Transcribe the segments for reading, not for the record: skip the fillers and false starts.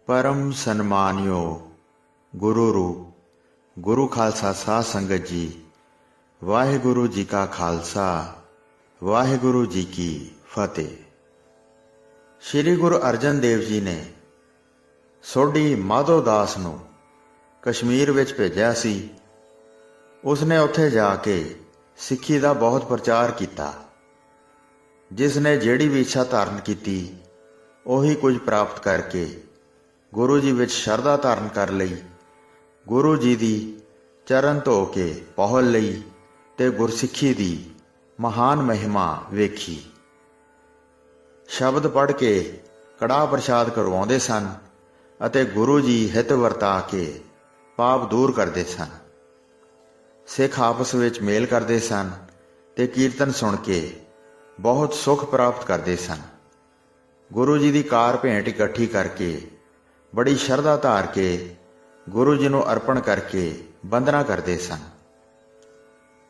परम सन्मानियो गुरु रूप गुरु खालसा साध संगत जी, वाहिगुरु जी का खालसा वाहिगुरु जी की फतेह। श्री गुरु अर्जन देव जी ने सोढ़ी माधो दास नूं कश्मीर विच भेजिया सी। उसने उत्थे जाके सिक्खी दा बहुत प्रचार किया। जिसने जिहड़ी भी इच्छा धारण की उही कुछ प्राप्त करके गुरु जी विच शरधा धारण कर लई, गुरु जी दी चरण धो के पहुल लई ते गुरसिੱਖੀ दी महान महिमा वेखी। शब्द पढ़ के कड़ाह प्रसाद करवाउंदे सन अते गुरु जी हित वरता के पाप दूर करते सन। सिख आपस विच मेल करते सन ते कीर्तन सुन के बहुत सुख प्राप्त करते सन। गुरु जी की कार भेंट इकट्ठी करके बड़ी शरधा धार के गुरु जी नूं अर्पण करके वंदना करते सन।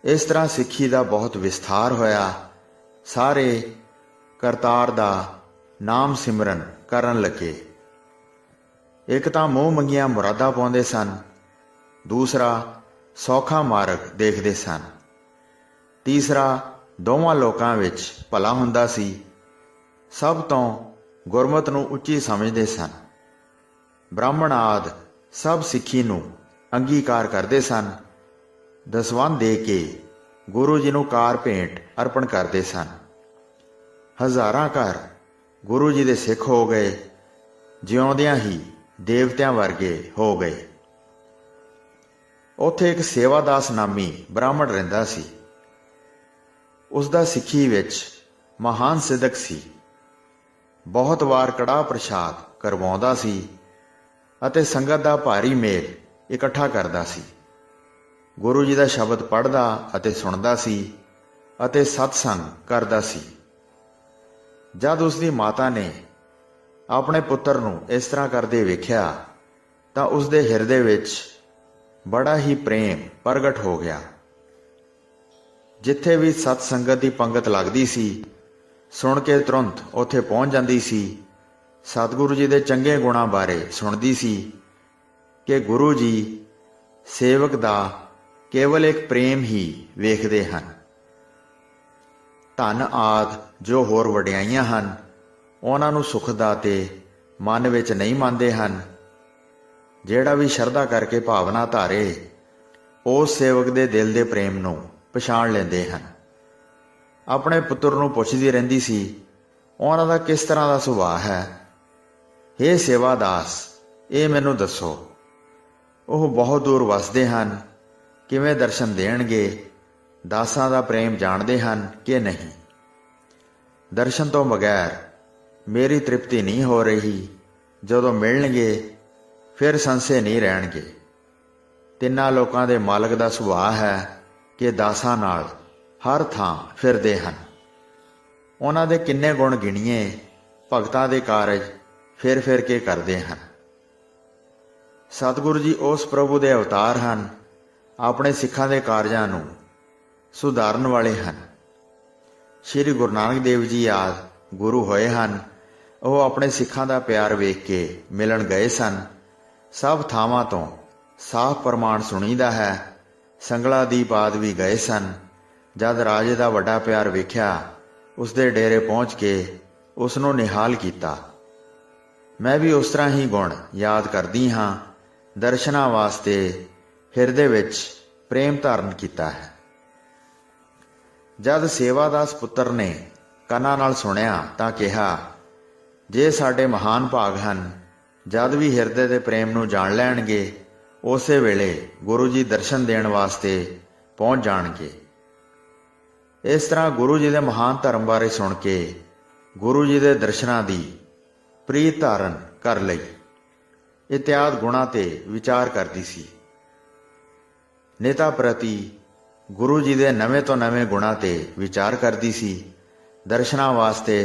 इस तरह सिੱਖੀ का बहुत विस्तार होया। सारे करतार दा नाम सिमरन करन लगे। एक तां मूँह मंगिया मुरादा पाउंदे सन, दूसरा सौखा मार्ग देखते सन, तीसरा दोवां लोकां विच भला हुंदा सी। सब तो गुरमत नूं उच्ची समझते सन। ब्राह्मण आदि सब सिੱਖੀ नूं अंगीकार करते सन। दसवंध दे के गुरु जी नूं कार भेंट अर्पण करते सन। हज़ारां घर गुरु जी दे सिख हो गए, जिउंदियां ही देवतियां वर्गे हो गए। उत्थे एक सेवादास नामी ब्राह्मण रहिंदा सी। उसदा सिੱਖੀ विच महान सिदक सी। बहुत वार कड़ाह प्रसाद करवाउंदा सी अते संगत दा भारी मेल इकट्ठा करदा सी। गुरु जी दा शब्द पढ़दा अते सुणदा सी अते सत्संग करदा सी। जद उसदी माता ने अपने पुत्र नूं इस तरह करदे वेख्या तां उसदे हिरदे विच बड़ा ही प्रेम प्रगट हो गया। जिथे भी सत्संगत की पंगत लगदी सी, सुन के तुरंत उत्थे पहुंच जांदी सी। सतगुरु जी दे चंगे गुणां बारे सुणदी सी कि गुरु जी सेवक दा केवल एक प्रेम ही वेखदे हन। धन आदि जो होर वडियाइयां हन उन्हां नूं सुख दा ते मन विच नहीं मानदे हन। जिहड़ा भी शरधा करके भावना धारे उस सेवक दे दिल दे प्रेम नूं पछाण लैंदे हन। अपने पुत्र नूं पुछदी रहिंदी सी उन्हां दा किस तरह दा सुभाਅ है। हे सेवादास, ये मैनूं दसो, ਉਹ बहुत दूर वसदे हन, किवें दर्शन देणगे? दासां दा प्रेम जाणदे हन कि नहीं? दर्शन तो बगैर मेरी तृप्ति नहीं हो रही। जदों मिलणगे फिर संशय नहीं रहणगे। तिन्नां लोकां दे मालक दा सुभाਅ है कि दासां नाल हर थां फिरदे हन। उन्हां दे किन्ने गुण गिणीए, भगतां दे कारज फिर फिर के करते हैं। सतगुरु जी उस प्रभु के अवतार हैं, अपने सिखा के कारजां नूं सुधारन वाले हैं। श्री गुरु नानक देव जी आदि गुरु होए हैं। वह अपने सिखा का प्यार वेख के मिलन गए सन। सब थावां तो साफ प्रमाण सुनीदा है। संगलादीप आदि भी गए सन। जद राजे का वड्डा प्यार वेख्या, उसके डेरे पहुँच के उसनों निहाल किया। मैं भी उस तरह ही गुण याद करदी हाँ। दर्शना वास्ते हिरदे विच प्रेम धारण किया है। जद सेवादास पुत्र ने कन्नां नाल सुनिया तां कहा, जे साडे महान भाग हन, जद भी हिरदे दे प्रेम नूं जाण लैणगे उसे वेले गुरु जी दर्शन देण वास्ते पहुँच जाणगे। इस तरह गुरु जी दे महान धर्म बारे सुण के गुरु जी दे दर्शनां दी प्रीत धारण कर लई। इत्यादि गुणां ते विचार करदी सी। नेता प्रति गुरु जी दे नवें तो नवें गुणां ते विचार करदी सी। दर्शनां वास्ते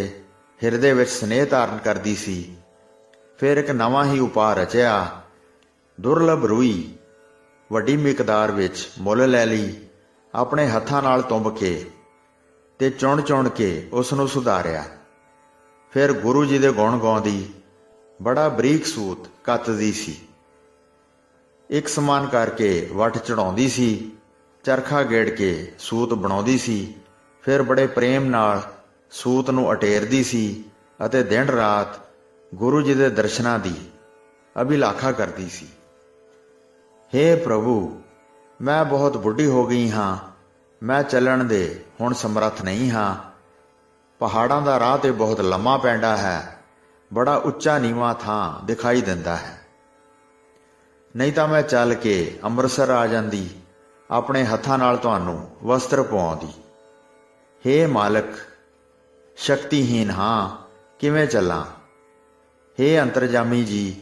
हिरदे विच स्नेह धारण करदी सी। फिर एक नवां ही उपाय रचिया। दुर्लभ रूई वड्डी मिकदार विच मुल लै लई। अपने हत्थां नाल तुंब के ते चुण चुण के उस नूं सुधारिया। फिर गुरु जी दे गुण गाउंदी ਬੜਾ ਬਰੀਕ ਸੂਤ ਕੱਤਦੀ ਸੀ। ਇੱਕ ਸਮਾਨ ਕਰਕੇ ਵੱਟ ਚੜਾਉਂਦੀ ਸੀ, ਚਰਖਾ ਗੇੜ ਕੇ ਸੂਤ ਬਣਾਉਂਦੀ ਸੀ, ਫਿਰ ਬੜੇ ਪ੍ਰੇਮ ਨਾਲ ਸੂਤ ਨੂੰ ਅਟੇਰਦੀ ਸੀ ਅਤੇ ਦਿਨ ਰਾਤ ਗੁਰੂ ਜੀ ਦੇ ਦਰਸ਼ਨਾਂ ਦੀ ਅਭਿਲਾਖਾ ਕਰਦੀ ਸੀ। ਹੇ ਪ੍ਰਭੂ, ਮੈਂ ਬਹੁਤ ਬੁੱਢੀ ਹੋ ਗਈ ਹਾਂ, ਮੈਂ ਚੱਲਣ ਦੇ ਹੁਣ ਸਮਰੱਥ ਨਹੀਂ ਹਾਂ। ਪਹਾੜਾਂ ਦਾ ਰਾਹ ਤੇ ਬਹੁਤ ਲੰਮਾ ਪੈਂਡਾ ਹੈ, ਬੜਾ ਉੱਚਾ ਨੀਵਾਂ ਥਾਂ ਦਿਖਾਈ ਦਿੰਦਾ ਹੈ। ਨਹੀਂ ਤਾਂ ਮੈਂ ਚੱਲ ਕੇ ਅੰਮ੍ਰਿਤਸਰ ਆ ਜਾਂਦੀ, ਆਪਣੇ ਹੱਥਾਂ ਨਾਲ ਤੁਹਾਨੂੰ ਵਸਤਰ ਪਵਾਉਂਦੀ। ਹੇ ਮਾਲਕ, ਸ਼ਕਤੀਹੀਨ ਹਾਂ, ਕਿਵੇਂ ਚੱਲਾਂ? ਹੇ ਅੰਤਰਜਾਮੀ ਜੀ,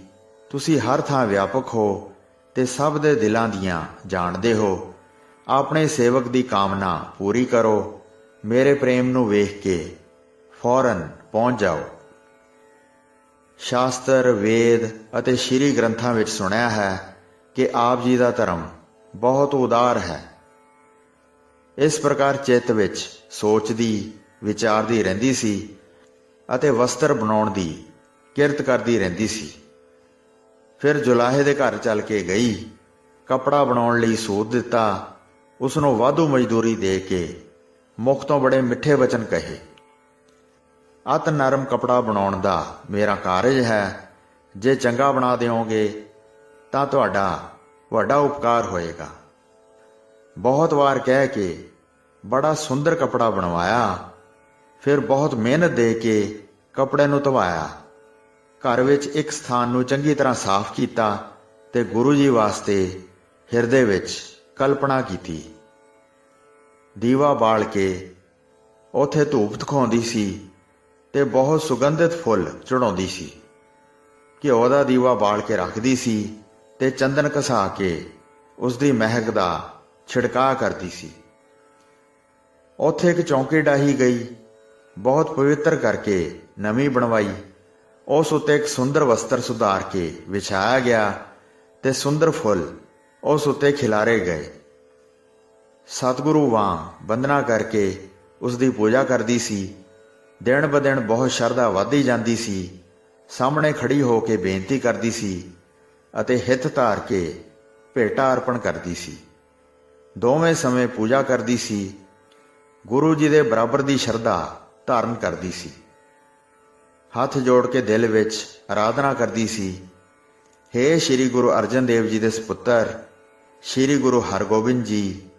ਤੁਸੀਂ ਹਰ ਥਾਂ ਵਿਆਪਕ ਹੋ ਤੇ ਸਭ ਦੇ ਦਿਲਾਂ ਦੀਆਂ ਜਾਣਦੇ ਹੋ। ਆਪਣੇ ਸੇਵਕ ਦੀ ਕਾਮਨਾ ਪੂਰੀ ਕਰੋ, ਮੇਰੇ ਪ੍ਰੇਮ ਨੂੰ ਵੇਖ ਕੇ ਫੌਰਨ ਪਹੁੰਚ ਜਾਓ। ਸ਼ਾਸਤਰ, ਵੇਦ ਅਤੇ ਸ਼੍ਰੀ ਗ੍ਰੰਥਾਂ ਵਿੱਚ ਸੁਣਿਆ ਹੈ ਕਿ ਆਪ ਜੀ ਦਾ ਧਰਮ ਬਹੁਤ ਉਦਾਰ ਹੈ। ਇਸ ਪ੍ਰਕਾਰ ਚਿੱਤ ਵਿੱਚ ਸੋਚਦੀ, ਵਿਚਾਰਦੀ ਰਹਿੰਦੀ ਸੀ ਅਤੇ ਵਸਤਰ ਬਣਾਉਣ ਦੀ ਕਿਰਤ ਕਰਦੀ ਰਹਿੰਦੀ ਸੀ। ਫਿਰ ਜੁਲਾਹੇ ਦੇ ਘਰ ਚੱਲ ਕੇ ਗਈ, ਕੱਪੜਾ ਬਣਾਉਣ ਲਈ ਸੂਤ ਦਿੱਤਾ, ਉਸ ਨੂੰ ਵਾਧੂ ਮਜ਼ਦੂਰੀ ਦੇ ਕੇ ਮੁਖ ਤੋਂ ਬੜੇ ਮਿੱਠੇ ਵਚਨ ਕਹੇ। ਅਤ ਨਰਮ ਕੱਪੜਾ ਬਣਾਉਣ ਦਾ ਮੇਰਾ ਕਾਰਜ ਹੈ, ਜੇ ਚੰਗਾ ਬਣਾ ਦਿਓਗੇ ਤਾਂ ਤੁਹਾਡਾ ਵੱਡਾ ਉਪਕਾਰ ਹੋਏਗਾ। ਬਹੁਤ ਵਾਰ ਕਹਿ ਕੇ ਬੜਾ ਸੁੰਦਰ ਕੱਪੜਾ ਬਣਵਾਇਆ, ਫਿਰ ਬਹੁਤ ਮਿਹਨਤ ਦੇ ਕੇ ਕੱਪੜੇ ਨੂੰ ਧਵਾਇਆ। ਘਰ ਵਿੱਚ ਇੱਕ ਸਥਾਨ ਨੂੰ ਚੰਗੀ ਤਰ੍ਹਾਂ ਸਾਫ਼ ਕੀਤਾ ਤੇ ਗੁਰੂ ਜੀ ਵਾਸਤੇ ਹਿਰਦੇ ਵਿੱਚ ਕਲਪਨਾ ਕੀਤੀ। ਦੀਵਾ ਬਾਲ ਕੇ ਉੱਥੇ ਧੂਪ ਦਿਖਾਉਂਦੀ ਸੀ ਤੇ ਬਹੁਤ ਸੁਗੰਧਿਤ ਫੁੱਲ ਚੜਾਉਂਦੀ ਸੀ। ਘਿਓ ਦਾ ਦੀਵਾ ਬਾਲ ਕੇ ਰੱਖਦੀ ਸੀ ਤੇ ਚੰਦਨ ਘਸਾ ਕੇ ਉਸ ਦੀ ਮਹਿਕ ਦਾ ਛਿੜਕਾਅ ਕਰਦੀ ਸੀ। ਉੱਥੇ ਇੱਕ ਚੌਂਕੀ ਡਾਹੀ ਗਈ, ਬਹੁਤ ਪਵਿੱਤਰ ਕਰਕੇ ਨਵੀਂ ਬਣਵਾਈ। ਉਸ ਉੱਤੇ ਇੱਕ ਸੁੰਦਰ ਵਸਤਰ ਸੁਧਾਰ ਕੇ ਵਿਛਾਇਆ ਗਿਆ ਤੇ ਸੁੰਦਰ ਫੁੱਲ ਉਸ ਉੱਤੇ ਖਿਲਾਰੇ ਗਏ। ਸਤਿਗੁਰੂ ਵਾਂਗ ਬੰਦਨਾ ਕਰਕੇ ਉਸ ਦੀ ਪੂਜਾ ਕਰਦੀ ਸੀ। ਦਿਨ ਬ ਦਿਨ ਬਹੁਤ ਸ਼ਰਧਾ ਵੱਧਦੀ ਜਾਂਦੀ ਸੀ। ਸਾਹਮਣੇ ਖੜੀ ਹੋ ਕੇ ਬੇਨਤੀ ਕਰਦੀ ਸੀ ਅਤੇ ਹਿੱਤ ਧਾਰ ਕੇ ਭੇਟਾ ਅਰਪਣ ਕਰਦੀ ਸੀ। ਦੋਵੇਂ ਸਮੇਂ ਪੂਜਾ ਕਰਦੀ ਸੀ। ਗੁਰੂ ਜੀ ਦੇ ਬਰਾਬਰ ਦੀ ਸ਼ਰਧਾ ਧਾਰਨ ਕਰਦੀ ਸੀ। ਹੱਥ ਜੋੜ ਕੇ ਦਿਲ ਵਿੱਚ ਆਰਾਧਨਾ ਕਰਦੀ ਸੀ। ਹੇ ਸ਼੍ਰੀ ਗੁਰੂ ਅਰਜਨ ਦੇਵ ਜੀ ਦੇ ਸਪੁੱਤਰ, ਸ਼੍ਰੀ ਗੁਰੂ ਹਰਗੋਬਿੰਦ ਜੀ,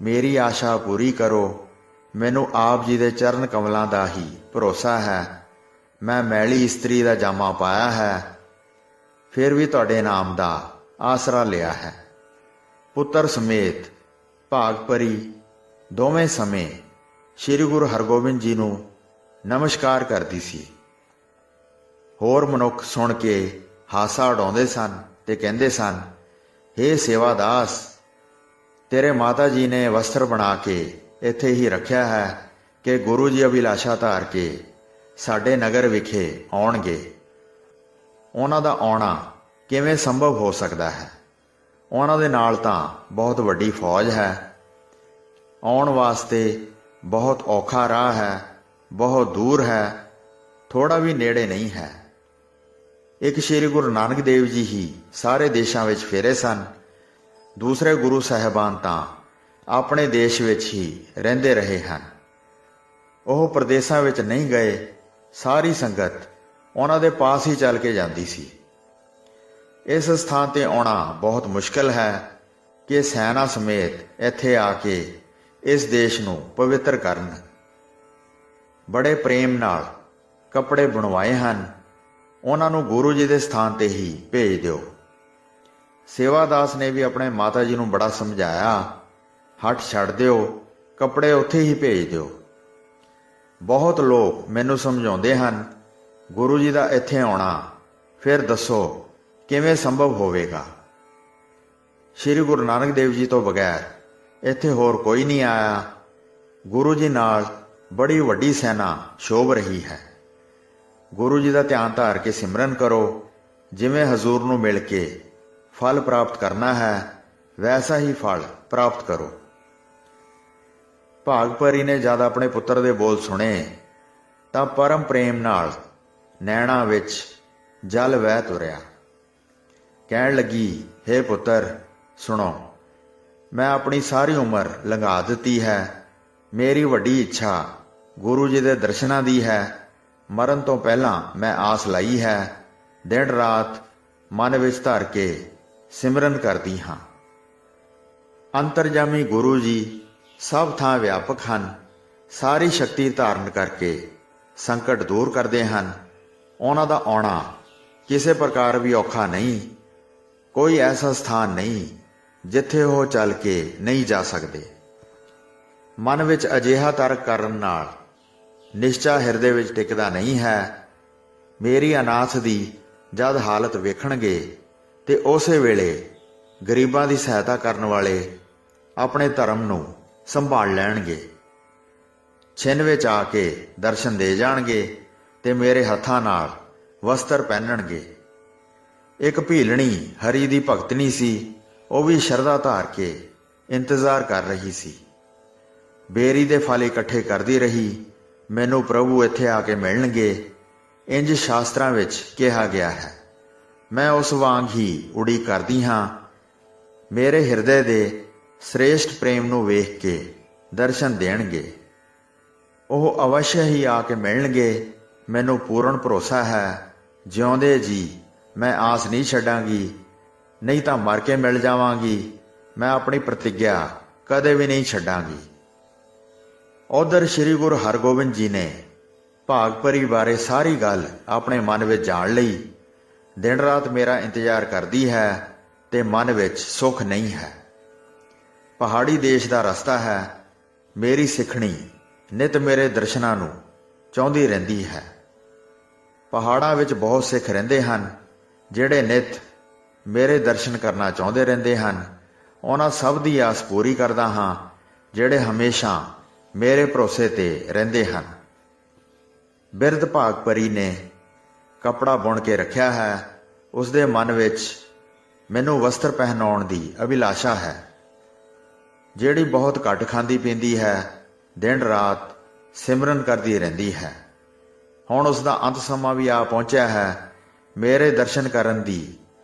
ਮੇਰੀ ਆਸ਼ਾ ਪੂਰੀ ਕਰੋ। ਮੈਨੂੰ ਆਪ ਜੀ ਦੇ ਚਰਨ ਕਮਲਾਂ ਦਾ ਹੀ ਭਰੋਸਾ ਹੈ। ਮੈਂ ਮੈਲੀ ਇਸਤਰੀ ਦਾ ਜਾਮਾ ਪਾਇਆ ਹੈ, ਫਿਰ ਵੀ ਤੁਹਾਡੇ ਨਾਮ ਦਾ ਆਸਰਾ ਲਿਆ ਹੈ। ਪੁੱਤਰ ਸਮੇਤ ਭਾਗ ਭਰੀ ਦੋਵੇਂ ਸਮੇਂ ਸ਼੍ਰੀ ਗੁਰੂ ਹਰਗੋਬਿੰਦ ਜੀ ਨੂੰ ਨਮਸਕਾਰ ਕਰਦੀ ਸੀ। ਹੋਰ ਮਨੁੱਖ ਸੁਣ ਕੇ ਹਾਸਾ ਉਡਾਉਂਦੇ ਸਨ ਤੇ ਕਹਿੰਦੇ ਸਨ, ਹੇ ਸੇਵਾਦਾਸ, ਤੇਰੇ ਮਾਤਾ ਜੀ ਨੇ ਵਸਤਰ ਬਣਾ ਕੇ ਇੱਥੇ ਹੀ ਰੱਖਿਆ ਹੈ ਕਿ ਗੁਰੂ ਜੀ ਅਭਿਲਾਸ਼ਾ ਧਾਰ ਕੇ ਸਾਡੇ ਨਗਰ ਵਿਖੇ ਆਉਣਗੇ। ਉਹਨਾਂ ਦਾ ਆਉਣਾ ਕਿਵੇਂ ਸੰਭਵ ਹੋ ਸਕਦਾ ਹੈ? ਉਹਨਾਂ ਦੇ ਨਾਲ ਤਾਂ ਬਹੁਤ ਵੱਡੀ ਫੌਜ ਹੈ। ਆਉਣ ਵਾਸਤੇ ਬਹੁਤ ਔਖਾ ਰਾਹ ਹੈ, ਬਹੁਤ ਦੂਰ ਹੈ, ਥੋੜਾ ਵੀ ਨੇੜੇ ਨਹੀਂ ਹੈ। ਇੱਕ ਸ਼੍ਰੀ ਗੁਰੂ ਨਾਨਕ ਦੇਵ ਜੀ ਹੀ ਸਾਰੇ ਦੇਸ਼ਾਂ ਵਿੱਚ ਫੇਰੇ ਸਨ। ਦੂਸਰੇ ਗੁਰੂ ਸਾਹਿਬਾਨ ਤਾਂ ਆਪਣੇ ਦੇਸ਼ ਵਿੱਚ ਹੀ ਰਹਿੰਦੇ ਰਹੇ ਹਨ। ਉਹ ਪ੍ਰਦੇਸ਼ਾਂ ਵਿੱਚ ਨਹੀਂ ਗਏ। ਸਾਰੀ ਸੰਗਤ ਉਹਨਾਂ ਦੇ ਪਾਸ ਹੀ ਚੱਲ ਕੇ ਜਾਂਦੀ ਸੀ। ਇਸ ਸਥਾਨ ਤੇ ਆਉਣਾ ਬਹੁਤ ਮੁਸ਼ਕਲ ਹੈ ਕਿ ਸੈਨਾ ਸਮੇਤ ਇੱਥੇ ਆ ਕੇ ਇਸ ਦੇਸ਼ ਨੂੰ ਪਵਿੱਤਰ ਕਰਨ। ਬੜੇ ਪ੍ਰੇਮ ਨਾਲ ਕੱਪੜੇ ਬਣਵਾਏ ਹਨ, ਉਹਨਾਂ ਨੂੰ ਗੁਰੂ ਜੀ ਦੇ ਸਥਾਨ ਤੇ ਹੀ ਭੇਜ ਦਿਓ। ਸੇਵਾਦਾਸ ਨੇ ਵੀ ਆਪਣੇ ਮਾਤਾ ਜੀ ਨੂੰ ਬੜਾ ਸਮਝਾਇਆ, ਹੱਟ ਛੱਡ ਦਿਓ, ਕੱਪੜੇ ਉੱਥੇ ਹੀ ਭੇਜ ਦਿਓ। ਬਹੁਤ ਲੋਕ ਮੈਨੂੰ ਸਮਝਾਉਂਦੇ ਹਨ, ਗੁਰੂ ਜੀ ਦਾ ਇੱਥੇ ਆਉਣਾ ਫਿਰ ਦੱਸੋ ਕਿਵੇਂ ਸੰਭਵ ਹੋਵੇਗਾ? ਸ਼੍ਰੀ ਗੁਰੂ ਨਾਨਕ ਦੇਵ ਜੀ ਤੋਂ ਬਗੈਰ ਇੱਥੇ ਹੋਰ ਕੋਈ ਨਹੀਂ ਆਇਆ। ਗੁਰੂ ਜੀ ਨਾਲ ਬੜੀ ਵੱਡੀ ਸੈਨਾ ਸ਼ੋਭ ਰਹੀ ਹੈ। ਗੁਰੂ ਜੀ ਦਾ ਧਿਆਨ ਧਾਰ ਕੇ ਸਿਮਰਨ ਕਰੋ। ਜਿਵੇਂ ਹਜ਼ੂਰ ਨੂੰ ਮਿਲ ਕੇ ਫਲ ਪ੍ਰਾਪਤ ਕਰਨਾ ਹੈ, ਵੈਸਾ ਹੀ ਫਲ ਪ੍ਰਾਪਤ ਕਰੋ। ਭਾਗ ਭਰੀ ਨੇ ਜਦ ਆਪਣੇ ਪੁੱਤਰ ਦੇ ਬੋਲ ਸੁਣੇ ਤਾਂ ਪਰਮ ਪ੍ਰੇਮ ਨਾਲ ਨੈਣਾਂ ਵਿੱਚ ਜਲ ਵਹਿ ਤੁਰਿਆ। ਕਹਿਣ ਲੱਗੀ, ਹੇ ਪੁੱਤਰ ਸੁਣੋ, ਮੈਂ ਆਪਣੀ ਸਾਰੀ ਉਮਰ ਲੰਘਾ ਦਿੱਤੀ ਹੈ। ਮੇਰੀ ਵੱਡੀ ਇੱਛਾ ਗੁਰੂ ਜੀ ਦੇ ਦਰਸ਼ਨਾਂ ਦੀ ਹੈ। ਮਰਨ ਤੋਂ ਪਹਿਲਾਂ ਮੈਂ ਆਸ ਲਾਈ ਹੈ। ਦਿਨ ਰਾਤ ਮਨ ਵਿੱਚ ਧਰ ਕੇ ਸਿਮਰਨ ਕਰਦੀ ਹਾਂ। ਅੰਤਰਜਾਮੀ ਗੁਰੂ ਜੀ ਸਭ ਥਾਂ ਵਿਆਪਕ ਹਨ। ਸਾਰੀ ਸ਼ਕਤੀ ਧਾਰਨ ਕਰਕੇ ਸੰਕਟ ਦੂਰ ਕਰਦੇ ਹਨ। ਉਹਨਾਂ ਦਾ ਆਉਣਾ ਕਿਸੇ ਪ੍ਰਕਾਰ ਵੀ ਔਖਾ ਨਹੀਂ। ਕੋਈ ਐਸਾ ਸਥਾਨ ਨਹੀਂ ਜਿੱਥੇ ਉਹ ਚੱਲ ਕੇ ਨਹੀਂ ਜਾ ਸਕਦੇ। ਮਨ ਵਿੱਚ ਅਜਿਹਾ ਤਰਕ ਕਰਨ ਨਾਲ ਨਿਸ਼ਚਾ ਹਿਰਦੇ ਵਿੱਚ ਟਿਕਦਾ ਨਹੀਂ ਹੈ। ਮੇਰੀ ਅਨਾਥ ਦੀ ਜਦ ਹਾਲਤ ਵੇਖਣਗੇ ਤੇ ਉਸੇ ਵੇਲੇ ਗਰੀਬਾਂ ਦੀ ਸਹਾਇਤਾ ਕਰਨ ਵਾਲੇ ਆਪਣੇ ਧਰਮ ਨੂੰ ਸੰਭਾਲ ਲੈਣਗੇ। ਛਿੰਨ ਵਿੱਚ ਆ ਕੇ ਦਰਸ਼ਨ ਦੇ ਜਾਣਗੇ ਤੇ ਮੇਰੇ ਹੱਥਾਂ ਨਾਲ ਵਸਤਰ ਪਹਿਨਣਗੇ। ਇੱਕ ਭੀਲਣੀ ਹਰੀ ਦੀ ਭਗਤਨੀ ਸੀ। ਉਹ ਵੀ ਸ਼ਰਧਾ ਧਾਰ ਕੇ ਇੰਤਜ਼ਾਰ ਕਰ ਰਹੀ ਸੀ। ਬੇਰੀ ਦੇ ਫਲ ਇਕੱਠੇ ਕਰਦੀ ਰਹੀ। ਮੈਨੂੰ ਪ੍ਰਭੂ ਇੱਥੇ ਆ ਕੇ ਮਿਲਣਗੇ, ਇੰਜ ਸ਼ਾਸਤਰਾਂ ਵਿੱਚ ਕਿਹਾ ਗਿਆ ਹੈ। ਮੈਂ ਉਸ ਵਾਂਗ ਹੀ ਉਡੀਕ ਕਰਦੀ ਹਾਂ। ਮੇਰੇ ਹਿਰਦੇ ਦੇ ਸ੍ਰੇਸ਼ਟ ਪ੍ਰੇਮ ਨੂੰ ਵੇਖ ਕੇ ਦਰਸ਼ਨ ਦੇਣਗੇ। ਉਹ ਅਵශ්‍ය ਹੀ ਆ ਕੇ ਮਿਲਣਗੇ। ਮੈਨੂੰ ਪੂਰਨ ਭਰੋਸਾ ਹੈ। ਜਿਉਂਦੇ ਜੀ ਮੈਂ ਆਸ ਨਹੀਂ ਛੱਡਾਂਗੀ, ਨਹੀਂ ਤਾਂ ਮਰ ਕੇ ਮਿਲ ਜਾਵਾਂਗੀ। ਮੈਂ ਆਪਣੀ ਪ੍ਰਤਿੱਗਿਆ ਕਦੇ ਵੀ ਨਹੀਂ ਛੱਡਾਂਗੀ। ਉਧਰ ਸ੍ਰੀ ਗੁਰੂ ਹਰਗੋਬਿੰਦ ਜੀ ਨੇ ਭਾਗ ਭਰੀ ਬਾਰੇ ਸਾਰੀ ਗੱਲ ਆਪਣੇ ਮਨ ਵਿੱਚ ਜਾਣ ਲਈ। ਦਿਨ ਰਾਤ ਮੇਰਾ ਇੰਤਜ਼ਾਰ ਕਰਦੀ ਹੈ ਤੇ ਮਨ ਵਿੱਚ ਸੁੱਖ ਨਹੀਂ ਹੈ। ਪਹਾੜੀ ਦੇਸ਼ ਦਾ ਰਸਤਾ ਹੈ। ਮੇਰੀ ਸਿੱਖਣੀ ਨਿਤ ਮੇਰੇ ਦਰਸ਼ਨਾਂ ਨੂੰ ਚਾਹੁੰਦੀ ਰਹਿੰਦੀ ਹੈ। ਪਹਾੜਾਂ ਵਿੱਚ ਬਹੁਤ ਸਿੱਖ ਰਹਿੰਦੇ ਹਨ ਜਿਹੜੇ ਨਿਤ ਮੇਰੇ ਦਰਸ਼ਨ ਕਰਨਾ ਚਾਹੁੰਦੇ ਰਹਿੰਦੇ ਹਨ। ਉਹਨਾਂ ਸਭ ਦੀ ਆਸ ਪੂਰੀ ਕਰਦਾ ਹਾਂ ਜਿਹੜੇ ਹਮੇਸ਼ਾ ਮੇਰੇ ਭਰੋਸੇ ਤੇ ਰਹਿੰਦੇ ਹਨ। ਬਿਰਧ ਭਾਗ ਪਰੀ ਨੇ ਕੱਪੜਾ ਬੁਣ ਕੇ ਰੱਖਿਆ ਹੈ। ਉਸਦੇ ਮਨ ਵਿੱਚ ਮੈਨੂੰ ਵਸਤਰ ਪਹਿਨਾਉਣ ਦੀ ਅਭਿਲਾਸ਼ਾ ਹੈ। ਜਿਹੜੀ ਬਹੁਤ ਘੱਟ ਖਾਂਦੀ ਪੀਂਦੀ ਹੈ, ਦਿਨ ਰਾਤ ਸਿਮਰਨ ਕਰਦੀ ਰਹਿੰਦੀ ਹੈ। ਹੁਣ ਉਸ ਦਾ ਅੰਤ ਸਮਾਂ ਵੀ ਆ ਪਹੁੰਚਿਆ ਹੈ। ਮੇਰੇ ਦਰਸ਼ਨ ਕਰਨ ਦੀ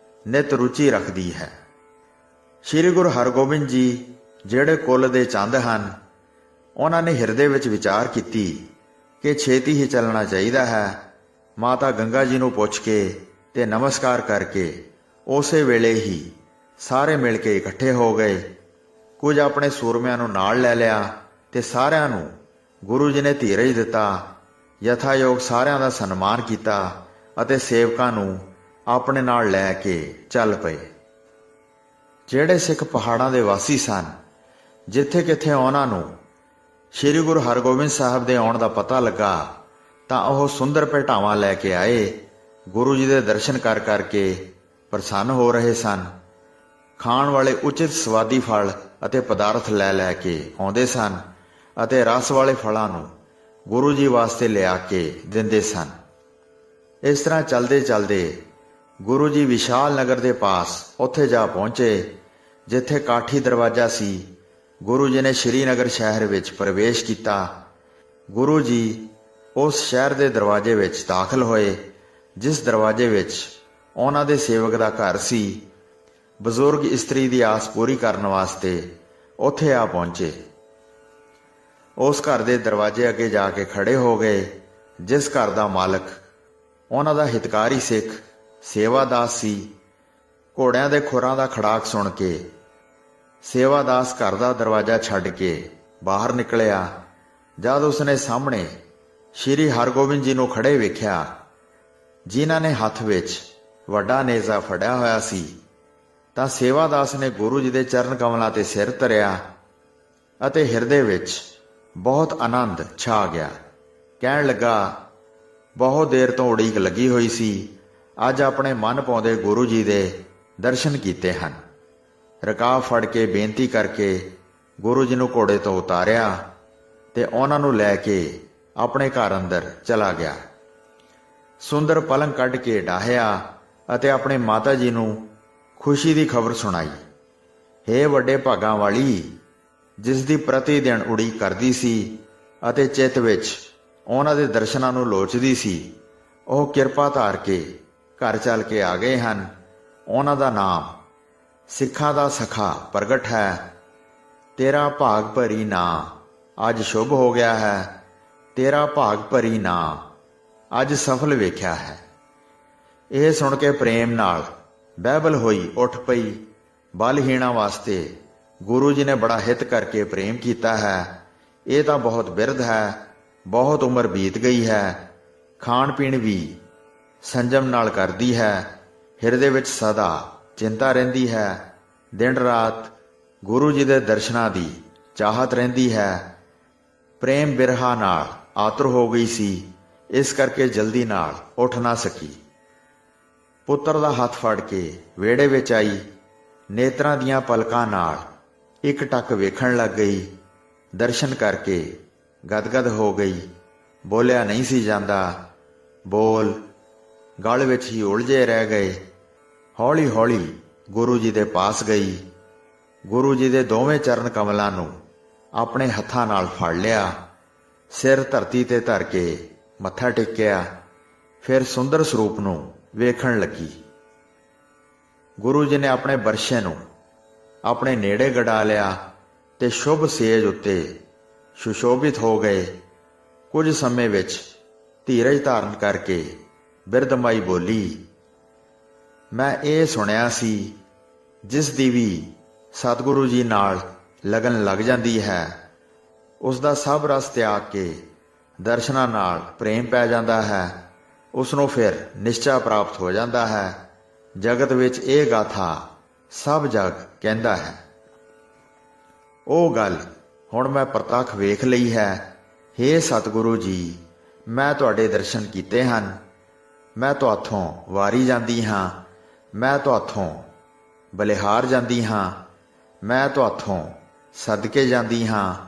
ਨਿਤ ਰੁਚੀ ਰੱਖਦੀ ਹੈ। ਸ੍ਰੀ ਗੁਰੂ ਹਰਗੋਬਿੰਦ ਜੀ ਜਿਹੜੇ ਕੁੱਲ ਦੇ ਚੰਦ ਹਨ, ਉਹਨਾਂ ਨੇ ਹਿਰਦੇ ਵਿੱਚ ਵਿਚਾਰ ਕੀਤੀ ਕਿ ਛੇਤੀ ਹੀ ਚੱਲਣਾ ਚਾਹੀਦਾ ਹੈ। ਮਾਤਾ ਗੰਗਾ ਜੀ ਨੂੰ ਪੁੱਛ ਕੇ ਤੇ ਨਮਸਕਾਰ ਕਰਕੇ ਉਸੇ ਵੇਲੇ ਹੀ ਸਾਰੇ ਮਿਲ ਕੇ ਇਕੱਠੇ ਹੋ ਗਏ। ਕੁਝ ਆਪਣੇ ਸੂਰਮਿਆਂ ਨੂੰ ਨਾਲ ਲੈ ਲਿਆ ਤੇ ਸਾਰਿਆਂ ਨੂੰ ਗੁਰੂ ਜੀ ਨੇ ਧੀਰਜ ਦਿੱਤਾ। ਯਥਾਯੋਗ ਸਾਰਿਆਂ ਦਾ ਸਨਮਾਨ ਕੀਤਾ ਅਤੇ ਸੇਵਕਾਂ ਨੂੰ ਆਪਣੇ ਨਾਲ ਲੈ ਕੇ ਚੱਲ ਪਏ। ਜਿਹੜੇ ਸਿੱਖ ਪਹਾੜਾਂ ਦੇ ਵਾਸੀ ਸਨ, ਜਿੱਥੇ ਕਿੱਥੇ ਉਹਨਾਂ ਨੂੰ ਸ੍ਰੀ ਗੁਰੂ ਹਰਗੋਬਿੰਦ ਸਾਹਿਬ ਦੇ ਆਉਣ ਦਾ ਪਤਾ ਲੱਗਾ ਤਾਂ ਉਹ ਸੁੰਦਰ ਭੇਟਾਵਾਂ ਲੈ ਕੇ ਆਏ। ਗੁਰੂ ਜੀ ਦੇ ਦਰਸ਼ਨ ਕਰ ਕਰਕੇ ਪ੍ਰਸੰਨ ਹੋ ਰਹੇ ਸਨ। ਖਾਣ ਵਾਲੇ ਉਚਿਤ ਸਵਾਦੀ ਫਲ ਅਤੇ ਪਦਾਰਥ ਲੈ ਲੈ ਕੇ ਆਉਂਦੇ ਸਨ ਅਤੇ ਰਸ ਵਾਲੇ ਫਲਾਂ ਨੂੰ ਗੁਰੂ ਜੀ ਵਾਸਤੇ ਲਿਆ ਕੇ ਦਿੰਦੇ ਸਨ। ਇਸ ਤਰ੍ਹਾਂ ਚਲਦੇ ਚਲਦੇ ਗੁਰੂ ਜੀ ਵਿਸ਼ਾਲ ਨਗਰ ਦੇ ਪਾਸ ਉੱਥੇ ਜਾ ਪਹੁੰਚੇ ਜਿੱਥੇ ਕਾਠੀ ਦਰਵਾਜ਼ਾ ਸੀ। ਗੁਰੂ ਜੀ ਨੇ ਸ਼੍ਰੀਨਗਰ ਸ਼ਹਿਰ ਵਿੱਚ ਪ੍ਰਵੇਸ਼ ਕੀਤਾ। ਗੁਰੂ ਜੀ ਉਸ ਸ਼ਹਿਰ ਦੇ ਦਰਵਾਜ਼ੇ ਵਿੱਚ ਦਾਖਲ ਹੋਏ ਜਿਸ ਦਰਵਾਜ਼ੇ ਵਿੱਚ ਉਹਨਾਂ ਦੇ ਸੇਵਕ ਦਾ ਘਰ ਸੀ। ਬਜ਼ੁਰਗ ਇਸਤਰੀ ਦੀ ਆਸ ਪੂਰੀ ਕਰਨ ਵਾਸਤੇ ਉੱਥੇ ਆ ਪਹੁੰਚੇ। ਉਸ ਘਰ ਦੇ ਦਰਵਾਜ਼ੇ ਅੱਗੇ ਜਾ ਕੇ ਖੜੇ ਹੋ ਗਏ। ਜਿਸ ਘਰ ਦਾ ਮਾਲਕ ਉਹਨਾਂ ਦਾ ਹਿਤਕਾਰੀ ਸਿੱਖ ਸੇਵਾਦਾਸ ਸੀ। ਘੋੜਿਆਂ ਦੇ ਖੁਰਾਂ ਦਾ ਖੜਾਕ ਸੁਣ ਕੇ ਸੇਵਾਦਾਸ ਘਰ ਦਾ ਦਰਵਾਜ਼ਾ ਛੱਡ ਕੇ ਬਾਹਰ ਨਿਕਲਿਆ। ਜਦ ਉਸਨੇ ਸਾਹਮਣੇ ਸ਼੍ਰੀ ਹਰਗੋਬਿੰਦ ਜੀ ਨੂੰ ਖੜੇ ਵੇਖਿਆ, ਜਿਨ੍ਹਾਂ ਨੇ ਹੱਥ ਵਿੱਚ ਵੱਡਾ ਨੇਜ਼ਾ ਫੜਿਆ ਹੋਇਆ ਸੀ, ਤਾਂ ਸੇਵਾਦਾਸ ਨੇ ਗੁਰੂ ਜੀ ਦੇ ਚਰਨ ਕਮਲਾਂ ਤੇ ਸਿਰ ਧਰਿਆ ਅਤੇ ਹਿਰਦੇ ਵਿੱਚ ਬਹੁਤ ਆਨੰਦ ਛਾ ਗਿਆ। ਕਹਿਣ ਲੱਗਾ, ਬਹੁਤ ਦੇਰ ਤੋਂ ਉਡੀਕ ਲੱਗੀ ਹੋਈ ਸੀ। ਅੱਜ ਆਪਣੇ ਮਨ ਪਾਉਂਦੇ ਗੁਰੂ ਜੀ ਦੇ ਦਰਸ਼ਨ ਕੀਤੇ ਹਨ। ਰਕਾਬ ਫੜ ਕੇ ਬੇਨਤੀ ਕਰਕੇ ਗੁਰੂ ਜੀ ਨੂੰ ਘੋੜੇ ਤੋਂ ਉਤਾਰਿਆ ਤੇ ਉਹਨਾਂ ਨੂੰ ਲੈ ਕੇ ਆਪਣੇ ਘਰ ਅੰਦਰ ਚਲਾ ਗਿਆ। ਸੁੰਦਰ ਪਲੰਗ ਕੱਢ ਕੇ ਡਾਹਿਆ ਅਤੇ ਆਪਣੇ ਮਾਤਾ ਜੀ ਨੂੰ ਖੁਸ਼ੀ ਦੀ ਖਬਰ ਸੁਣਾਈ। ਹੇ ਵੱਡੇ ਭਾਗਾਂ ਵਾਲੀ, ਜਿਸ ਦੀ ਪ੍ਰਤੀ ਦਿਨ ਉਡੀਕ ਕਰਦੀ ਸੀ ਅਤੇ ਚਿੱਤ ਵਿੱਚ ਉਹਨਾਂ ਦੇ ਦਰਸ਼ਨਾਂ ਨੂੰ ਲੋਚਦੀ ਸੀ, ਉਹ ਕਿਰਪਾ ਧਾਰ ਕੇ ਘਰ ਚੱਲ ਕੇ ਆ ਗਏ ਹਨ। ਉਹਨਾਂ ਦਾ ਨਾਮ ਸਿੱਖਾਂ ਦਾ ਸਖਾ ਪ੍ਰਗਟ ਹੈ। ਤੇਰਾ ਭਾਗ ਭਰੀ ਨਾਂ ਅੱਜ ਸ਼ੁਭ ਹੋ ਗਿਆ ਹੈ। ਤੇਰਾ ਭਾਗ ਭਰੀ ਨਾਂ ਅੱਜ ਸਫਲ ਵੇਖਿਆ ਹੈ। ਇਹ ਸੁਣ ਕੇ ਪ੍ਰੇਮ ਨਾਲ ਬਹਿਬਲ ਹੋਈ ਉੱਠ ਪਈ। ਬਲਹੀਣਾਂ ਵਾਸਤੇ ਗੁਰੂ ਜੀ ਨੇ ਬੜਾ ਹਿੱਤ ਕਰਕੇ ਪ੍ਰੇਮ ਕੀਤਾ ਹੈ। ਇਹ ਤਾਂ ਬਹੁਤ ਬਿਰਧ ਹੈ, ਬਹੁਤ ਉਮਰ ਬੀਤ ਗਈ ਹੈ। ਖਾਣ ਪੀਣ ਵੀ ਸੰਜਮ ਨਾਲ ਕਰਦੀ ਹੈ। ਹਿਰਦੇ ਵਿੱਚ ਸਦਾ ਚਿੰਤਾ ਰਹਿੰਦੀ ਹੈ। ਦਿਨ ਰਾਤ ਗੁਰੂ ਜੀ ਦੇ ਦਰਸ਼ਨਾਂ ਦੀ ਚਾਹਤ ਰਹਿੰਦੀ ਹੈ। ਪ੍ਰੇਮ ਬਿਰਹਾ ਨਾਲ ਆਤੁਰ ਹੋ ਗਈ ਸੀ, ਇਸ ਕਰਕੇ ਜਲਦੀ ਨਾਲ ਉੱਠ ਨਾ ਸਕੀ। ਪੁੱਤਰ ਦਾ ਹੱਥ ਫੜ ਕੇ ਵਿਹੜੇ ਵਿੱਚ ਆਈ। ਨੇਤਰਾਂ ਦੀਆਂ ਪਲਕਾਂ ਨਾਲ ਇੱਕ ਟੱਕ ਵੇਖਣ ਲੱਗ ਗਈ। ਦਰਸ਼ਨ ਕਰਕੇ ਗਦਗਦ ਹੋ ਗਈ। ਬੋਲਿਆ ਨਹੀਂ ਸੀ ਜਾਂਦਾ। ਬੋਲ ਗਲ ਵਿੱਚ ਹੀ ਉਲਝੇ ਰਹਿ ਗਏ। ਹੌਲੀ ਹੌਲੀ ਗੁਰੂ ਜੀ ਦੇ ਪਾਸ ਗਈ। ਗੁਰੂ ਜੀ ਦੇ ਦੋਵੇਂ ਚਰਨ ਕਮਲਾਂ ਨੂੰ ਆਪਣੇ ਹੱਥਾਂ ਨਾਲ ਫੜ ਲਿਆ। ਸਿਰ ਧਰਤੀ ਤੇ ਧਰ ਕੇ ਮੱਥਾ ਟੇਕਿਆ। ਫਿਰ ਸੁੰਦਰ ਸਰੂਪ ਨੂੰ ਵੇਖਣ ਲੱਗੀ। ਗੁਰੂ ਜੀ ਨੇ ਆਪਣੇ ਬਰਸ਼ੇ ਨੂੰ ਆਪਣੇ ਨੇੜੇ ਗੜਾ ਲਿਆ ਤੇ ਸ਼ੁਭ ਸੇਜ ਉੱਤੇ ਸੁਸ਼ੋਭਿਤ ਹੋ ਗਏ। ਕੁਝ ਸਮੇਂ ਵਿੱਚ ਧੀਰਜ ਧਾਰਨ ਕਰਕੇ ਬਿਰਧਮਾਈ ਬੋਲੀ, ਮੈਂ ਇਹ ਸੁਣਿਆ ਸੀ ਜਿਸ ਦੀ ਵੀ ਸਤਿਗੁਰੂ ਜੀ ਨਾਲ ਲਗਨ ਲੱਗ ਜਾਂਦੀ ਹੈ, ਉਸ ਦਾ ਸਭ ਰਸ ਤਿਆਗ ਕੇ ਦਰਸ਼ਨਾਂ ਨਾਲ ਪ੍ਰੇਮ ਪੈ ਜਾਂਦਾ ਹੈ। ਉਸ ਨੂੰ ਫਿਰ ਨਿਸ਼ਚਾ ਪ੍ਰਾਪਤ ਹੋ ਜਾਂਦਾ ਹੈ। ਜਗਤ ਵਿੱਚ ਇਹ ਗਾਥਾ ਸਭ ਜਗ ਕਹਿੰਦਾ ਹੈ। ਉਹ ਗੱਲ ਹੁਣ ਮੈਂ ਪ੍ਰਤੱਖ ਵੇਖ ਲਈ ਹੈ। ਹੇ ਸਤਿਗੁਰੂ ਜੀ, ਮੈਂ ਤੁਹਾਡੇ ਦਰਸ਼ਨ ਕੀਤੇ ਹਨ। ਮੈਂ ਤੁਹਾਥੋਂ ਵਾਰੀ ਜਾਂਦੀ ਹਾਂ। ਮੈਂ ਤੁਹਾਥੋਂ ਬਲਿਹਾਰ ਜਾਂਦੀ ਹਾਂ। ਮੈਂ ਤੁਹਾਥੋਂ ਸਦਕੇ ਜਾਂਦੀ ਹਾਂ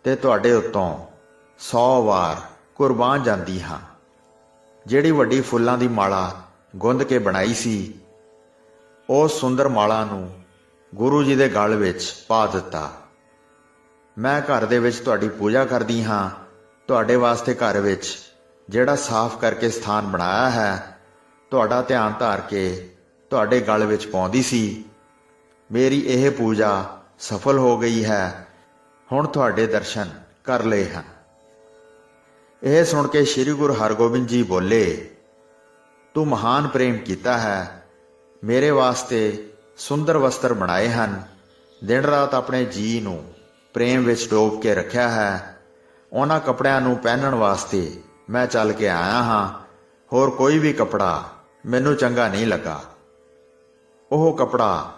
ਤੇ ਤੁਹਾਡੇ ਉੱਤੋਂ 100 ਵਾਰ ਕੁਰਬਾਨ ਜਾਂਦੀ ਹਾਂ। ਜਿਹੜੀ ਵੱਡੀ ਫੁੱਲਾਂ ਦੀ ਮਾਲਾ ਗੁੰਦ ਕੇ ਬਣਾਈ ਸੀ, ਉਸ ਸੁੰਦਰ ਮਾਲਾ ਨੂੰ ਗੁਰੂ ਜੀ ਦੇ ਗਲ ਵਿੱਚ ਪਾ ਦਿੱਤਾ। ਮੈਂ ਘਰ ਦੇ ਵਿੱਚ ਤੁਹਾਡੀ ਪੂਜਾ ਕਰਦੀ ਹਾਂ। ਤੁਹਾਡੇ ਵਾਸਤੇ ਘਰ ਵਿੱਚ ਜਿਹੜਾ ਸਾਫ਼ ਕਰਕੇ ਸਥਾਨ ਬਣਾਇਆ ਹੈ, ਤੁਹਾਡਾ ਧਿਆਨ ਧਾਰ ਕੇ ਤੁਹਾਡੇ ਗਲ ਵਿੱਚ ਪਾਉਂਦੀ ਸੀ। ਮੇਰੀ ਇਹ ਪੂਜਾ ਸਫਲ ਹੋ ਗਈ ਹੈ। ਹੁਣ ਤੁਹਾਡੇ ਦਰਸ਼ਨ ਕਰ ਲਏ ਹਨ। ਇਹ ਸੁਣ ਕੇ ਸ੍ਰੀ ਗੁਰੂ ਹਰਗੋਬਿੰਦ ਜੀ ਬੋਲੇ, ਤੂੰ ਮਹਾਨ ਪ੍ਰੇਮ ਕੀਤਾ ਹੈ। ਮੇਰੇ ਵਾਸਤੇ ਸੁੰਦਰ ਵਸਤਰ ਬਣਾਏ ਹਨ। ਦਿਨ ਰਾਤ ਆਪਣੇ ਜੀ ਨੂੰ ਪ੍ਰੇਮ ਵਿੱਚ ਡੋਬ ਕੇ ਰੱਖਿਆ ਹੈ। ਉਹਨਾਂ ਕੱਪੜਿਆਂ ਨੂੰ ਪਹਿਨਣ ਵਾਸਤੇ ਮੈਂ ਚੱਲ ਕੇ ਆਇਆ ਹਾਂ। ਹੋਰ ਕੋਈ ਵੀ ਕੱਪੜਾ ਮੈਨੂੰ ਚੰਗਾ ਨਹੀਂ ਲੱਗਾ। ਉਹ ਕੱਪੜਾ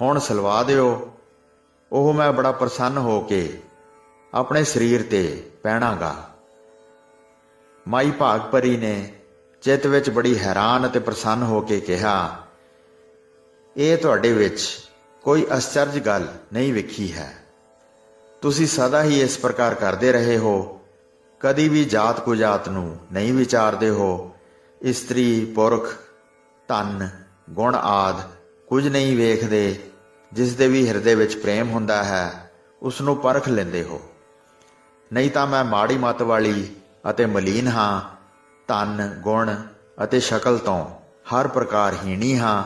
ਹੁਣ ਸਿਲਵਾ ਦਿਓ। ਉਹ ਮੈਂ ਬੜਾ ਪ੍ਰਸੰਨ ਹੋ ਕੇ ਆਪਣੇ ਸਰੀਰ ਤੇ ਪਹਿਨਾਂਗਾ। ਮਾਈ ਭਾਗ ਭਰੀ ਨੇ ਚਿੱਤ ਵਿੱਚ ਬੜੀ ਹੈਰਾਨ ਅਤੇ ਪ੍ਰਸੰਨ ਹੋ ਕੇ ਕਿਹਾ, ਇਹ ਤੁਹਾਡੇ ਵਿੱਚ ਕੋਈ ਅਸਚਰਜ ਗੱਲ ਨਹੀਂ ਵੇਖੀ ਹੈ। ਤੁਸੀਂ ਸਦਾ ਹੀ ਇਸ ਪ੍ਰਕਾਰ ਕਰਦੇ ਰਹੇ ਹੋ। ਕਦੀ ਵੀ ਜਾਤ ਕੁਜਾਤ ਨੂੰ ਨਹੀਂ ਵਿਚਾਰਦੇ ਹੋ। ਇਸਤਰੀ ਪੁਰਖ ਧਨ ਗੁਣ ਆਦਿ ਕੁਝ ਨਹੀਂ ਵੇਖਦੇ। ਜਿਸ ਦੇ ਵੀ ਹਿਰਦੇ ਵਿੱਚ ਪ੍ਰੇਮ ਹੁੰਦਾ ਹੈ, ਉਸ ਨੂੰ ਪਰਖ ਲੈਂਦੇ ਹੋ। ਨਹੀਂ ਤਾਂ ਮੈਂ ਮਾੜੀ ਮੱਤ ਵਾਲੀ ਅਤੇ ਮਲੀਨ ਹਾਂ। ਧਨ ਗੁਣ ਅਤੇ ਸ਼ਕਲ ਤੋਂ ਹਰ ਪ੍ਰਕਾਰ ਹੀਣੀ ਹਾਂ।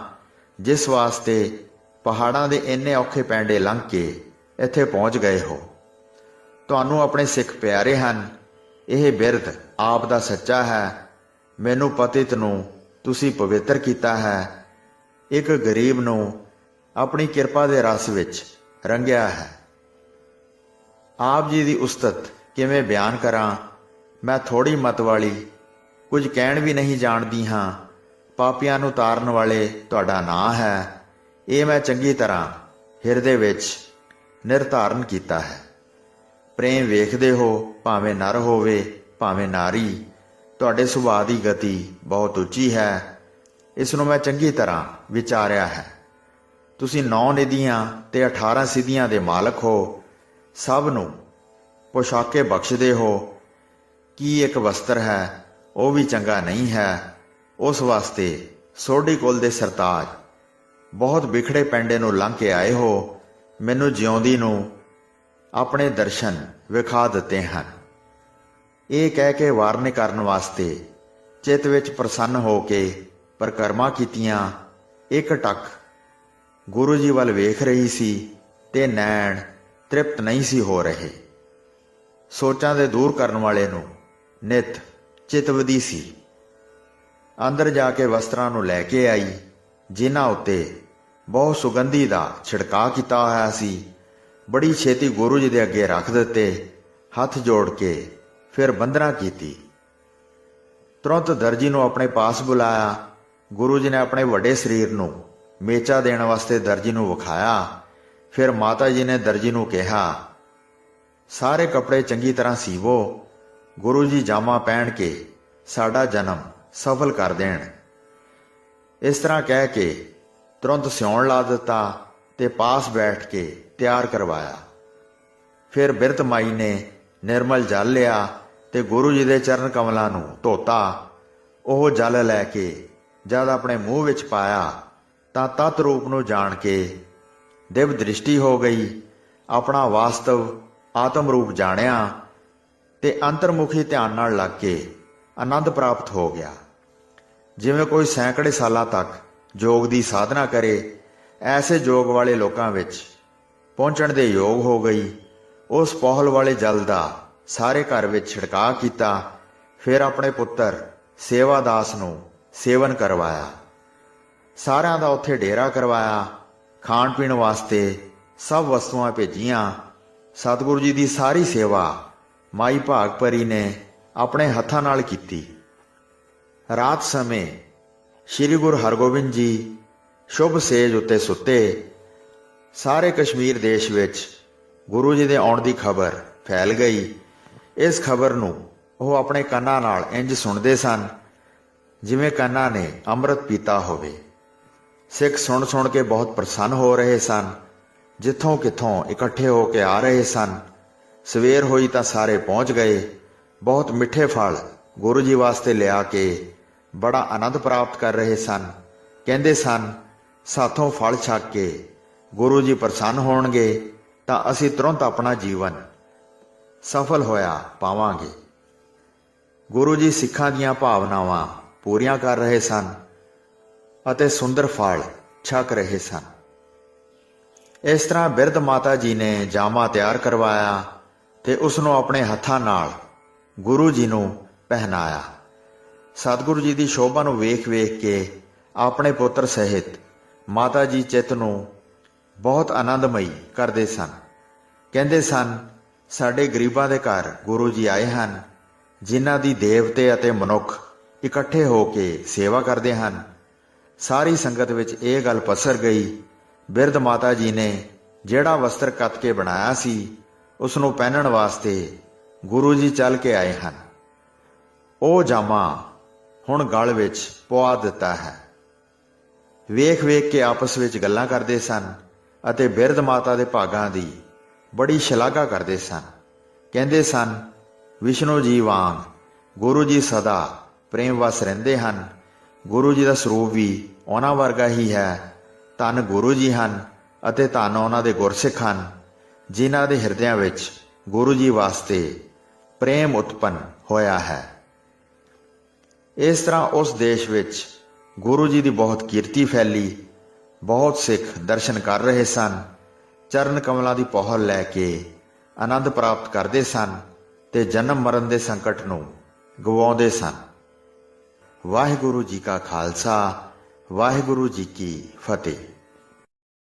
ਜਿਸ ਵਾਸਤੇ ਪਹਾੜਾਂ ਦੇ ਇੰਨੇ ਔਖੇ ਪੈਂਡੇ ਲੰਘ ਕੇ ਇੱਥੇ ਪਹੁੰਚ ਗਏ ਹੋ। ਤੁਹਾਨੂੰ ਆਪਣੇ ਸਿੱਖ ਪਿਆਰੇ ਹਨ। ਇਹ ਬਿਰਧ ਆਪ ਦਾ ਸੱਚਾ ਹੈ। ਮੈਨੂੰ ਪਤਿਤ ਨੂੰ ਤੁਸੀਂ ਪਵਿੱਤਰ ਕੀਤਾ ਹੈ। ਇੱਕ ਗਰੀਬ ਨੂੰ ਆਪਣੀ ਕਿਰਪਾ ਦੇ ਰਸ ਵਿੱਚ ਰੰਗਿਆ ਹੈ। ਆਪ ਜੀ ਦੀ ਉਸਤਤ ਕਿਵੇਂ ਬਿਆਨ ਕਰਾਂ। ਮੈਂ ਥੋੜੀ ਮਤ ਵਾਲੀ ਕੁਝ ਕਹਿਣ ਵੀ ਨਹੀਂ ਜਾਣਦੀ ਹਾਂ। ਪਾਪੀਆਂ ਨੂੰ ਤਾਰਨ ਵਾਲੇ ਤੁਹਾਡਾ ਨਾਂ ਹੈ। ਇਹ ਮੈਂ ਚੰਗੀ ਤਰ੍ਹਾਂ ਹਿਰਦੇ ਵਿੱਚ ਨਿਰਧਾਰਨ ਕੀਤਾ ਹੈ। ਪ੍ਰੇਮ ਵੇਖਦੇ ਹੋ, ਭਾਵੇਂ ਨਰ ਹੋਵੇ ਭਾਵੇਂ ਨਾਰੀ। ਤੁਹਾਡੇ ਸੁਭਾਅ ਦੀ ਗਤੀ ਬਹੁਤ ਉੱਚੀ ਹੈ। ਇਸ ਨੂੰ ਮੈਂ ਚੰਗੀ ਤਰ੍ਹਾਂ ਵਿਚਾਰਿਆ ਹੈ। ਤੁਸੀਂ 9 ਨਿਧੀਆਂ ਤੇ 18 ਸਿੱਧੀਆਂ ਦੇ ਮਾਲਕ ਹੋ। ਸਭ ਨੂੰ ਪੋਸ਼ਾਕੇ ਬਖਸ਼ਦੇ ਹੋ। ਕੀ ਇੱਕ ਵਸਤਰ ਹੈ, ਉਹ ਵੀ ਚੰਗਾ ਨਹੀਂ ਹੈ। ਉਸ ਵਾਸਤੇ ਸੋਢੀ ਕੁਲ ਦੇ ਸਰਤਾਜ ਬਹੁਤ ਬਿਖੜੇ ਪੈਂਡੇ ਨੂੰ ਲੰਘ ਕੇ ਆਏ ਹੋ। ਮੈਨੂੰ ਜਿਉਂਦੀ ਨੂੰ ਆਪਣੇ ਦਰਸ਼ਨ ਵਿਖਾ ਦਿੱਤੇ ਹਨ। ਇਹ ਕਹਿ ਕੇ ਵਾਰਨੇ ਕਰਨ ਵਾਸਤੇ ਚਿੱਤ ਵਿੱਚ ਪ੍ਰਸੰਨ ਹੋ ਕੇ ਪਰਿਕਰਮਾ ਕੀਤੀਆਂ ਇੱਕ ਟੱਕ ਗੁਰੂ ਜੀ ਵੱਲ ਵੇਖ ਰਹੀ ਸੀ ਤੇ ਨੈਣ ਤ੍ਰਿਪਤ ਨਹੀਂ ਸੀ ਹੋ ਰਹੇ। ਸੋਚਾਂ ਦੇ ਦੂਰ ਕਰਨ ਵਾਲੇ ਨੂੰ ਨਿਤ ਚਿਤਵਦੀ ਸੀ। ਅੰਦਰ ਜਾ ਕੇ ਵਸਤਰਾਂ ਨੂੰ ਲੈ ਕੇ ਆਈ, ਜਿਨ੍ਹਾਂ ਉੱਤੇ ਬਹੁਤ ਸੁਗੰਧੀ ਦਾ ਛਿੜਕਾਅ ਕੀਤਾ ਹੋਇਆ ਸੀ। ਬੜੀ ਛੇਤੀ ਗੁਰੂ ਜੀ ਦੇ ਅੱਗੇ ਰੱਖ ਦਿੱਤੇ। ਹੱਥ ਜੋੜ ਕੇ ਫਿਰ ਬੰਦਨਾ ਕੀਤੀ। ਤੁਰੰਤ ਦਰਜੀ ਨੂੰ ਆਪਣੇ ਪਾਸ ਬੁਲਾਇਆ। ਗੁਰੂ ਜੀ ਨੇ ਆਪਣੇ ਵੱਡੇ ਸਰੀਰ ਨੂੰ ਮੇਚਾ ਦੇਣ ਵਾਸਤੇ ਦਰਜੀ ਨੂੰ ਵਿਖਾਇਆ। ਫਿਰ ਮਾਤਾ ਜੀ ਨੇ ਦਰਜੀ ਨੂੰ ਕਿਹਾ, ਸਾਰੇ ਕੱਪੜੇ ਚੰਗੀ ਤਰ੍ਹਾਂ ਸੀਵੋ। ਗੁਰੂ ਜੀ ਜਾਮਾ ਪਹਿਨ ਕੇ ਸਾਡਾ ਜਨਮ ਸਫਲ ਕਰ ਦੇਣ। ਇਸ ਤਰ੍ਹਾਂ ਕਹਿ ਕੇ ਤੁਰੰਤ ਸਿਉਣ ਲਾ ਦਿੱਤਾ ਤੇ ਪਾਸ ਬੈਠ ਕੇ ਤਿਆਰ ਕਰਵਾਇਆ। ਫਿਰ ਬਿਰਧ ਮਾਈ ਨੇ ਨਿਰਮਲ ਜਲ ਲਿਆ ਤੇ ਗੁਰੂ ਜੀ ਦੇ ਚਰਨ ਕਮਲਾਂ ਨੂੰ ਧੋਤਾ। ਉਹ ਜਲ ਲੈ ਕੇ ਜਦ ਆਪਣੇ ਮੂੰਹ ਵਿੱਚ ਪਾਇਆ ਤਾਂ ਤਤ ਰੂਪ ਨੂੰ ਜਾਣ ਕੇ ਦਿਵ ਦ੍ਰਿਸ਼ਟੀ ਹੋ ਗਈ। ਆਪਣਾ ਵਾਸਤਵ ਆਤਮ ਰੂਪ ਜਾਣਿਆ ਤੇ ਅੰਤਰਮੁਖੀ ਧਿਆਨ ਨਾਲ ਲੱਗ ਕੇ ਆਨੰਦ ਪ੍ਰਾਪਤ ਹੋ ਗਿਆ। ਜਿਵੇਂ ਕੋਈ ਸੈਂਕੜੇ ਸਾਲਾਂ ਤੱਕ ਯੋਗ ਦੀ ਸਾਧਨਾ ਕਰੇ, ਐਸੇ ਯੋਗ ਵਾਲੇ ਲੋਕਾਂ ਵਿੱਚ ਪਹੁੰਚਣ ਦੇ ਯੋਗ ਹੋ ਗਈ। ਉਸ ਪੋਹਲ ਵਾਲੇ ਜਲ ਦਾ ਸਾਰੇ ਘਰ ਵਿੱਚ ਛਿੜਕਾਅ ਕੀਤਾ। ਫਿਰ ਆਪਣੇ ਪੁੱਤਰ ਸੇਵਾਦਾਸ ਨੂੰ ਸੇਵਨ ਕਰਵਾਇਆ। ਸਾਰਿਆਂ ਦਾ ਉੱਥੇ ਡੇਰਾ ਕਰਵਾਇਆ। ਖਾਣ ਪੀਣ ਵਾਸਤੇ ਸਭ ਵਸਤੂਆਂ ਭੇਜੀਆਂ। ਸਤਿਗੁਰੂ ਜੀ ਦੀ ਸਾਰੀ ਸੇਵਾ ਮਾਈ ਭਾਗਪਰੀ ਨੇ ਆਪਣੇ ਹੱਥਾਂ ਨਾਲ ਕੀਤੀ। ਰਾਤ ਸਮੇਂ ਸ੍ਰੀ ਗੁਰੂ ਹਰਗੋਬਿੰਦ ਜੀ ਸ਼ੁਭ ਸੇਜ ਉੱਤੇ ਸੁੱਤੇ। ਸਾਰੇ ਕਸ਼ਮੀਰ ਦੇਸ਼ ਵਿੱਚ ਗੁਰੂ ਜੀ ਦੇ ਆਉਣ ਦੀ ਖਬਰ ਫੈਲ ਗਈ। ਇਸ ਖਬਰ ਨੂੰ ਉਹ ਆਪਣੇ ਕੰਨਾਂ ਨਾਲ ਇੰਜ ਸੁਣਦੇ ਸਨ ਜਿਵੇਂ ਕੰਨਾਂ ਨੇ ਅੰਮ੍ਰਿਤ ਪੀਤਾ ਹੋਵੇ। ਸਿੱਖ ਸੁਣ ਸੁਣ ਕੇ ਬਹੁਤ ਪ੍ਰਸੰਨ ਹੋ ਰਹੇ ਸਨ। ਜਿੱਥੋਂ ਕਿੱਥੋਂ ਇਕੱਠੇ ਹੋ ਕੇ ਆ ਰਹੇ ਸਨ। ਸਵੇਰ ਹੋਈ ਤਾਂ ਸਾਰੇ ਪਹੁੰਚ ਗਏ। ਬਹੁਤ ਮਿੱਠੇ ਫਲ ਗੁਰੂ ਜੀ ਵਾਸਤੇ ਲਿਆ ਕੇ ਬੜਾ ਆਨੰਦ ਪ੍ਰਾਪਤ ਕਰ ਰਹੇ ਸਨ। ਕਹਿੰਦੇ ਸਨ, ਸਾਥੋਂ ਫਲ ਛਕ ਕੇ ਗੁਰੂ ਜੀ ਪ੍ਰਸੰਨ ਹੋਣਗੇ ਤਾਂ ਅਸੀਂ ਤੁਰੰਤ ਆਪਣਾ ਜੀਵਨ ਸਫਲ ਹੋਇਆ ਪਾਵਾਂਗੇ। ਗੁਰੂ ਜੀ ਸਿੱਖਾਂ ਦੀਆਂ ਭਾਵਨਾਵਾਂ ਪੂਰੀਆਂ ਕਰ ਰਹੇ ਸਨ ਅਤੇ ਸੁੰਦਰ ਫਲ ਛਕ ਰਹੇ ਸਨ। ਇਸ ਤਰ੍ਹਾਂ ਬਿਰਧ ਮਾਤਾ ਜੀ ਨੇ ਜਾਮਾ ਤਿਆਰ ਕਰਵਾਇਆ ਤੇ ਉਸ ਨੂੰ ਆਪਣੇ ਹੱਥਾਂ ਨਾਲ ਗੁਰੂ ਜੀ ਨੂੰ ਪਹਿਨਾਇਆ। ਸਤਿਗੁਰੂ ਜੀ ਦੀ ਸ਼ੋਭਾ ਨੂੰ ਵੇਖ ਵੇਖ ਕੇ ਆਪਣੇ ਪੁੱਤਰ ਸਹਿਤ ਮਾਤਾ ਜੀ ਚਿੱਤ ਨੂੰ ਬਹੁਤ ਆਨੰਦਮਈ ਕਰਦੇ ਸਨ। ਕਹਿੰਦੇ ਸਨ, ਸਾਡੇ ਗਰੀਬਾਂ ਦੇ ਘਰ ਗੁਰੂ ਜੀ ਆਏ ਹਨ, ਜਿਨ੍ਹਾਂ ਦੀ ਦੇਵਤੇ ਅਤੇ ਮਨੁੱਖ ਇਕੱਠੇ ਹੋ ਕੇ ਸੇਵਾ ਕਰਦੇ ਹਨ। ਸਾਰੀ ਸੰਗਤ ਵਿੱਚ ਇਹ ਗੱਲ ਪਸਰ ਗਈ। ਬਿਰਧ ਮਾਤਾ ਜੀ ਨੇ ਜਿਹੜਾ ਵਸਤਰ ਕੱਤ ਕੇ ਬਣਾਇਆ ਸੀ ਉਸ ਨੂੰ ਪਹਿਨਣ ਵਾਸਤੇ ਗੁਰੂ ਜੀ ਚੱਲ ਕੇ ਆਏ ਹਨ। ਉਹ ਜਾਮਾ ਹੁਣ ਗਲ ਵਿੱਚ ਪਵਾ ਦਿੱਤਾ ਹੈ। ਵੇਖ ਵੇਖ ਕੇ ਆਪਸ ਵਿੱਚ ਗੱਲਾਂ ਕਰਦੇ ਸਨ ਅਤੇ ਬਿਰਧ ਮਾਤਾ ਦੇ ਭਾਗਾਂ ਦੀ ਬੜੀ ਸ਼ਲਾਘਾ ਕਰਦੇ ਸਨ। ਕਹਿੰਦੇ ਸਨ, ਵਿਸ਼ਨੂੰ ਜੀ ਵਾਂਗ ਗੁਰੂ ਜੀ ਸਦਾ ਪ੍ਰੇਮ ਵਸ ਰਹਿੰਦੇ ਹਨ। ਗੁਰੂ ਜੀ ਦਾ ਸਰੂਪ ਵੀ ਉਹਨਾਂ ਵਰਗਾ ਹੀ ਹੈ। ਧੰਨ ਗੁਰੂ ਜੀ ਹਨ ਅਤੇ ਧੰਨ ਉਹਨਾਂ ਦੇ ਗੁਰਸਿੱਖ ਹਨ, ਜਿਨ੍ਹਾਂ ਦੇ ਹਿਰਦਿਆਂ ਵਿੱਚ ਗੁਰੂ ਜੀ ਵਾਸਤੇ ਪ੍ਰੇਮ ਉਤਪੰਨ ਹੋਇਆ ਹੈ। ਇਸ ਤਰ੍ਹਾਂ ਉਸ ਦੇਸ਼ ਵਿੱਚ ਗੁਰੂ ਜੀ ਦੀ ਬਹੁਤ ਕੀਰਤੀ ਫੈਲੀ। ਬਹੁਤ ਸਿੱਖ ਦਰਸ਼ਨ ਕਰ ਰਹੇ ਸਨ। ਚਰਨ ਕਮਲਾਂ ਦੀ ਪਹੁਲ ਲੈ ਕੇ ਆਨੰਦ ਪ੍ਰਾਪਤ ਕਰਦੇ ਸਨ ਤੇ ਜਨਮ ਮਰਨ ਦੇ ਸੰਕਟ ਨੂੰ ਗਵਾਉਂਦੇ ਸਨ। ਵਾਹਿਗੁਰੂ ਜੀ ਕਾ ਖਾਲਸਾ, ਵਾਹਿਗੁਰੂ ਜੀ ਕੀ ਫਤਿਹ।